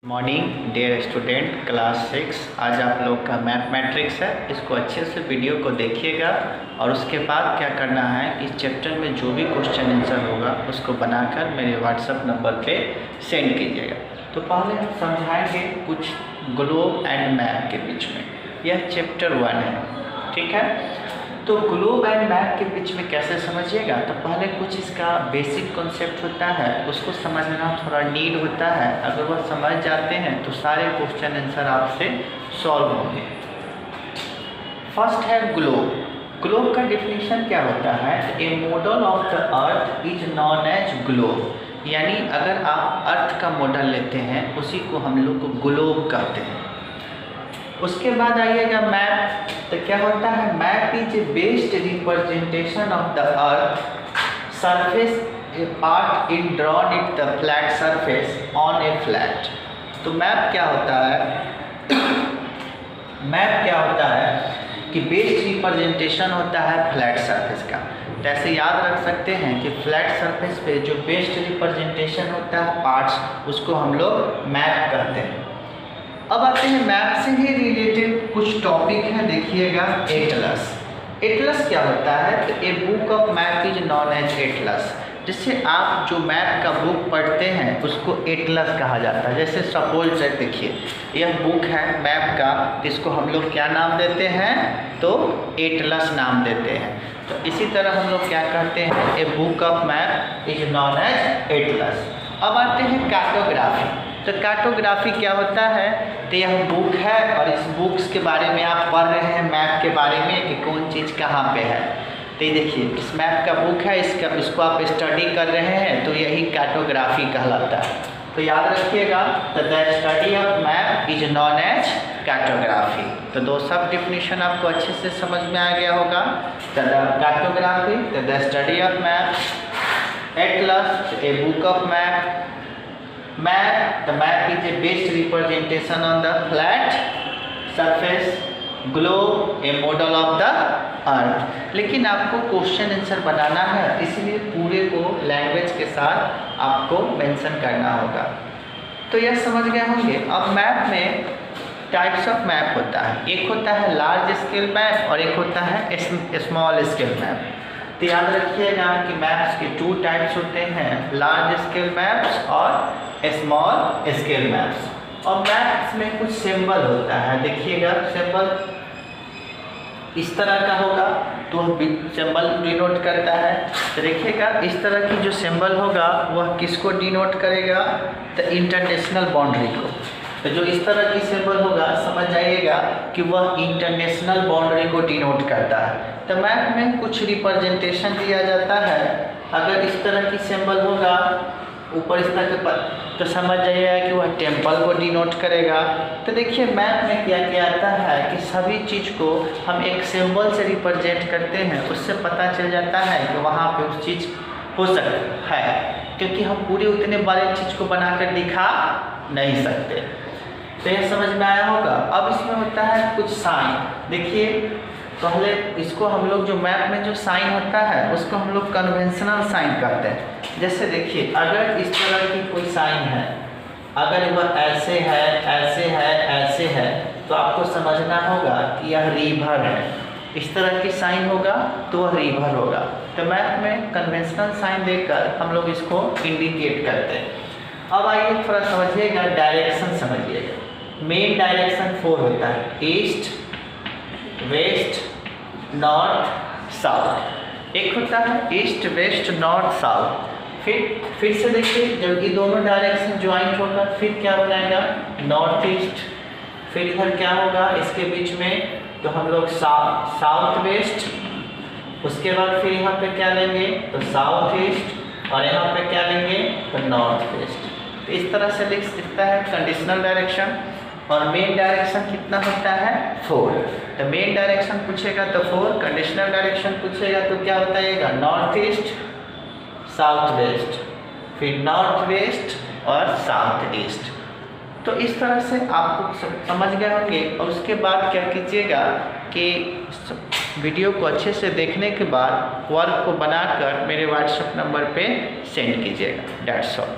Morning dear student class 6। आज आप लोग का मैथमेटिक्स है। इसको अच्छे से वीडियो को देखिएगा और उसके बाद क्या करना है, इस चैप्टर में जो भी क्वेश्चन आंसर होगा उसको बनाकर मेरे व्हाट्सएप नंबर पे सेंड कीजिएगा। तो पहले हम समझाएंगे कुछ ग्लोब एंड मैप के बीच में। यह चैप्टर 1 है, ठीक है। तो ग्लोब एंड मैप के बीच में कैसे समझिएगा, तो पहले कुछ इसका बेसिक कॉन्सेप्ट होता है, उसको समझना थोड़ा नीड होता है। अगर वह समझ जाते हैं तो सारे क्वेश्चन आंसर आपसे सॉल्व होंगे। फर्स्ट है ग्लोब। ग्लोब का डिफिनीशन क्या होता है, a model of the earth is known as globe. यानी अगर आप अर्थ का मॉडल लेते हैं उसी को हम लोग को ग्लोब कहते हैं। उसके बाद आइएगा मैप। तो क्या होता है, map is a based representation of the earth surface A part in drawn it the flat surface on A flat. तो मैप क्या होता है मैप क्या होता है कि बेस्ड रिप्रेजेंटेशन होता है फ्लैट सरफेस का। तो ऐसे याद रख सकते हैं कि फ्लैट सरफेस पे जो बेस्ड रिप्रेजेंटेशन होता है पार्ट्स, उसको हम लोग मैप कहते हैं। अब आते हैं मैप से ही रिलेटेड कुछ टॉपिक है, देखिएगा। एटलस। एटलस क्या होता है, तो a book of map is known as atlas. जिससे आप जो मैप का बुक पढ़ते हैं उसको एटलस कहा जाता है। जैसे सपोज देखिए, यह बुक है मैप का, इसको हम लोग क्या नाम देते हैं, तो एटलस नाम देते हैं। तो इसी तरह हम लोग क्या कहते हैं, a book of map is known as atlas. अब आते हैं कार्टोग्राफी। तो कार्टोग्राफी क्या होता है, तो यह बुक है और इस बुक्स के बारे में आप पढ़ रहे हैं, मैप के बारे में कि कौन चीज़ कहाँ पे है। तो ये देखिए, इस मैप का बुक है, इसको आप स्टडी कर रहे हैं, तो यही कार्टोग्राफी कहलाता है। तो याद रखिएगा, the study of map is known as cartography. तो दो सब डिफिनीशन आपको अच्छे से समझ में आ गया होगा। The cartography, the study of map, Atlas A book of map, map, the map is a based representation on the flat surface, globe a model of the earth। लेकिन आपको क्वेश्चन आंसर बनाना है, इसलिए पूरे को लैंग्वेज के साथ आपको mention करना होगा। तो यह समझ गए होंगे। अब मैप में टाइप्स ऑफ मैप होता है, एक होता है लार्ज स्केल मैप और एक होता है स्मॉल स्केल मैप। तो याद रखिएगा कि मैप्स के 2 टाइप्स होते हैं, लार्ज स्केल मैप्स और स्मॉल स्केल मैप्स। और मैप्स में कुछ सिंबल होता है, देखिएगा सिंबल इस तरह का होगा तो सिंबल डिनोट करता है। तो देखिएगा इस तरह की जो सिंबल होगा वह किसको डिनोट करेगा, तो इंटरनेशनल बाउंड्री को। तो जो इस तरह की सिंबल होगा समझ जाइएगा कि वह इंटरनेशनल बाउंड्री को डिनोट करता है। तो मैप में कुछ रिप्रेजेंटेशन दिया जाता है, अगर इस तरह की सिंबल होगा ऊपर इस तरह के पर, तो समझ जाइएगा कि वह टेम्पल को डिनोट करेगा। तो देखिए मैप में क्या क्या आता है कि सभी चीज़ को हम एक सिंबल से रिप्रेजेंट करते हैं, उससे पता चल जाता है कि वहाँ पे उस चीज़ हो सकता है, क्योंकि हम पूरे उतने बड़े चीज़ को बनाकर दिखा नहीं सकते। तो यह समझ में आया होगा। अब इसमें होता है कुछ साइन। देखिए पहले इसको हम लोग जो मैप में जो साइन होता है उसको हम लोग कन्वेंशनल साइन कहते हैं। जैसे देखिए अगर इस तरह की कोई साइन है, अगर वह ऐसे है ऐसे है ऐसे है, तो आपको समझना होगा कि यह रिवर है। इस तरह की साइन होगा तो वह रिवर होगा। तो मैप में कन्वेंशनल साइन देकर हम लोग इसको इंडिकेट करते हैं। अब आइए थोड़ा समझिएगा, डायरेक्शन समझिएगा। मेन डायरेक्शन 4 होता है, ईस्ट, वेस्ट, नॉर्थ, साउथ। एक होता है ईस्ट, वेस्ट, नॉर्थ, साउथ। फिर से देखिए जब ये दोनों डायरेक्शन ज्वाइंट होगा फिर क्या बनाएगा, नॉर्थ ईस्ट। फिर इधर क्या होगा इसके बीच में, तो हम लोग साउथ वेस्ट। उसके बाद फिर यहाँ पे क्या लेंगे, तो साउथ ईस्ट, और यहाँ पे क्या लेंगे, तो नॉर्थ वेस्ट। तो इस तरह से लिख सकता है कंडीशनल डायरेक्शन। और मेन डायरेक्शन कितना होता है, 4। तो मेन डायरेक्शन पूछेगा तो 4, कंडीशनल डायरेक्शन पूछेगा तो क्या बताइएगा, नॉर्थ ईस्ट, साउथ वेस्ट, फिर नॉर्थ वेस्ट और साउथ ईस्ट। तो इस तरह से आपको समझ गए होंगे। और उसके बाद क्या कीजिएगा कि वीडियो को अच्छे से देखने के बाद वर्क को बनाकर मेरे व्हाट्सएप नंबर पे सेंड कीजिएगा। That's all.